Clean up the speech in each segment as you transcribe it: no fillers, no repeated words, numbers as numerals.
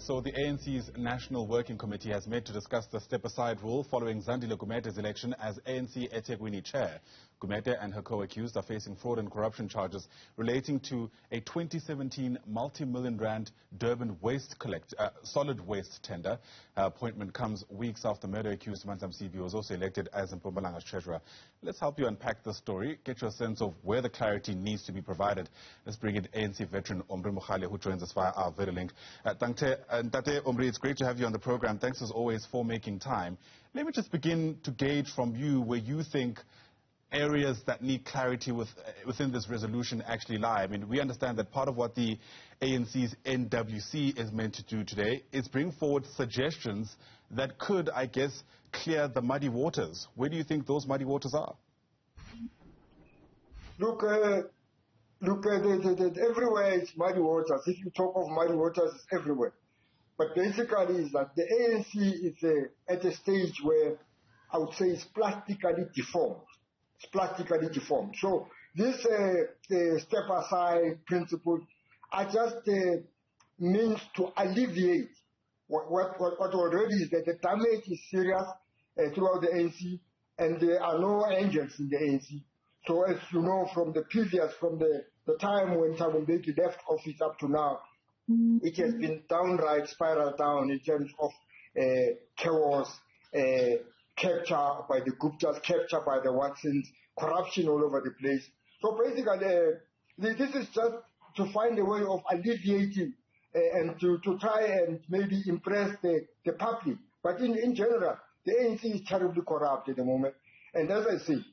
So the ANC's National Working Committee has met to discuss the step-aside rule following Zandile Gumede's election as ANC eThekwini chair. Gumede and her co-accused are facing fraud and corruption charges relating to a 2017 multi-million rand Durban solid waste tender. Her appointment comes weeks after murder-accused Mandla Msibi was also elected as Mpumalanga's treasurer. Let's help you unpack the story, get you a sense of where the clarity needs to be provided. Let's bring in ANC veteran Omry Makgoale, who joins us via our video link. Ntate Omry, it's great to have you on the program. Thanks as always for making time. Let me just begin to gauge from you where you think areas that need clarity within this resolution actually lie. I mean, we understand that part of what the ANC's NWC is meant to do today is bring forward suggestions that could, I guess, clear the muddy waters. Where do you think those muddy waters are? Look, everywhere it's muddy waters. If you talk of muddy waters, it's everywhere. But basically, is that the ANC is at a stage where I would say it's plastically deformed. It's plastically deformed. So this step-aside principle are just means to alleviate what already is that the damage is serious throughout the ANC, and there are no angels in the ANC. So as you know from the time when Thabo Mbeki left office up to now, it has been downright spiral down in terms of chaos, capture by the Guptas, capture by the Watsons, corruption all over the place. So basically, this is just to find a way of alleviating and to try and maybe impress the public. But in general, the ANC is terribly corrupt at the moment. And as I say,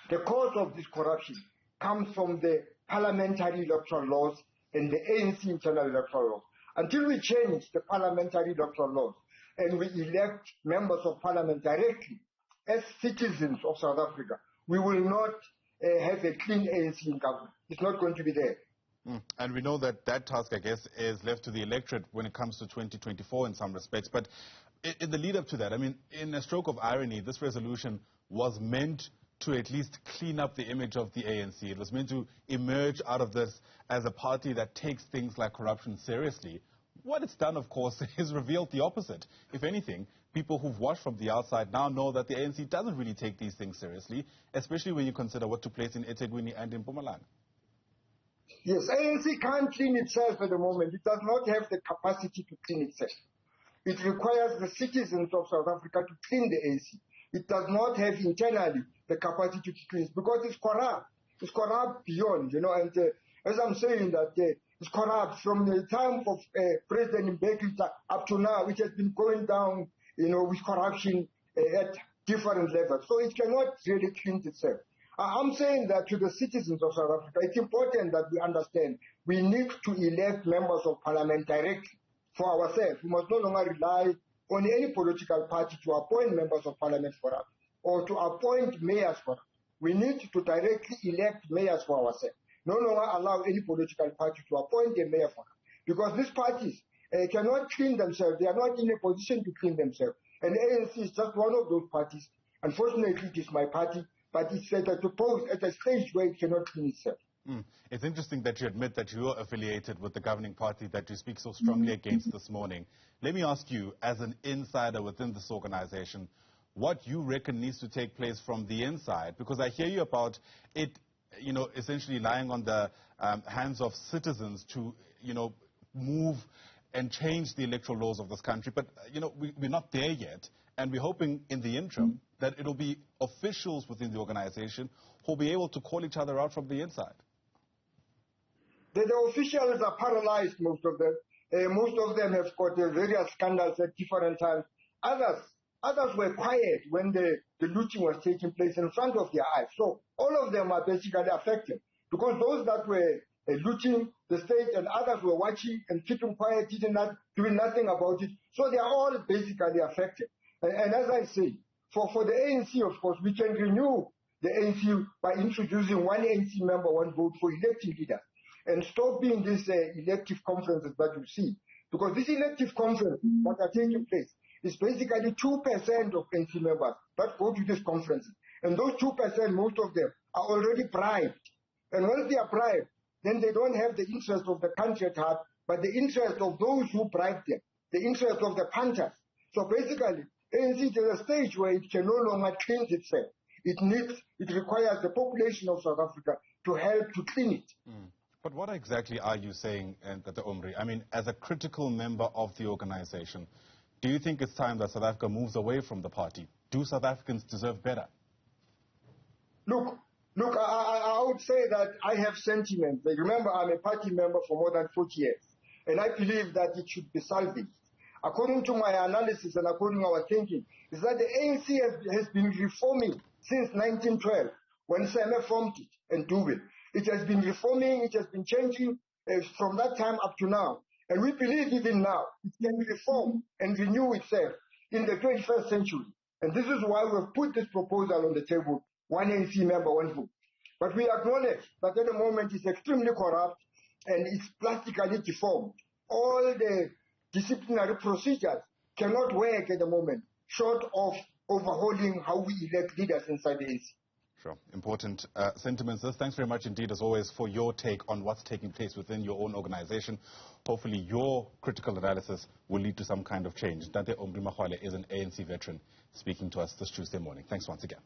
the cause of this corruption comes from the parliamentary electoral laws and the ANC internal electoral laws. Until we change the parliamentary electoral laws and we elect members of parliament directly as citizens of South Africa, we will not have a clean ANC in government. It's not going to be there. And we know that that task, I guess, is left to the electorate when it comes to 2024 in some respects. But in the lead up to that, I mean, in a stroke of irony, this resolution was meant to at least clean up the image of the ANC. It was meant to emerge out of this as a party that takes things like corruption seriously. What it's done, of course, is revealed the opposite. If anything, people who've watched from the outside now know that the ANC doesn't really take these things seriously, especially when you consider what took place in eThekwini and in Mpumalanga. Yes, ANC can't clean itself at the moment. It does not have the capacity to clean itself. It requires the citizens of South Africa to clean the ANC. It does not have internally the capacity to clean it because it's corrupt. It's corrupt beyond, and as I'm saying that it's corrupt from the time of President Mbeki up to now, which has been going down, with corruption at different levels. So it cannot really clean itself. I'm saying that to the citizens of South Africa, it's important that we understand we need to elect members of parliament directly for ourselves. We must no longer rely on any political party to appoint members of parliament for us or to appoint mayors for us. We need to directly elect mayors for ourselves. No longer allow any political party to appoint a mayor for us. Because these parties cannot clean themselves. They are not in a position to clean themselves. And ANC is just one of those parties. Unfortunately, it is my party, but it's at a stage where it cannot clean itself. It's interesting that you admit that you are affiliated with the governing party that you speak so strongly against this morning. Let me ask you, as an insider within this organization, what you reckon needs to take place from the inside? Because I hear you about it, essentially lying on the hands of citizens to, move and change the electoral laws of this country. But, we're not there yet. And we're hoping in the interim that it'll be officials within the organization who'll be able to call each other out from the inside. The officials are paralyzed, most of them. Most of them have got various scandals at different times. Others were quiet when the looting was taking place in front of their eyes. So all of them are basically affected because those that were looting the state and others were watching and keeping quiet, doing nothing about it. So they are all basically affected. And as I say, for the ANC, of course, we can renew the ANC by introducing one ANC member, one vote for electing leaders and stopping these elective conferences that you see. Because these elective conferences that are taking place is basically 2% of ANC members that go to these conferences. And those 2%, most of them are already bribed. And once they are bribed, then they don't have the interest of the country at heart, but the interest of those who bribe them. the interest of the punters. So basically, ANC is at a stage where it can no longer cleanse itself. It requires the population of South Africa to help to clean it. But what exactly are you saying at the Omry? I mean, as a critical member of the organization, do you think it's time that South Africa moves away from the party? Do South Africans deserve better? Look, I would say that I have sentiments. Remember, I'm a party member for more than 40 years, and I believe that it should be salvaged. According to my analysis and according to our thinking, is that the ANC has been reforming since 1912, when Seme formed it and Durban. It has been reforming, it has been changing from that time up to now. And we believe even now it can reform and renew itself in the 21st century. And this is why we've put this proposal on the table, one ANC member, one vote. But we acknowledge that at the moment it's extremely corrupt and it's plastically deformed. All the disciplinary procedures cannot work at the moment, short of overhauling how we elect leaders inside the ANC. Sure. Important sentiments. Thanks very much indeed, as always, for your take on what's taking place within your own organization. Hopefully your critical analysis will lead to some kind of change. Omry Makgoale is an ANC veteran speaking to us this Tuesday morning. Thanks once again.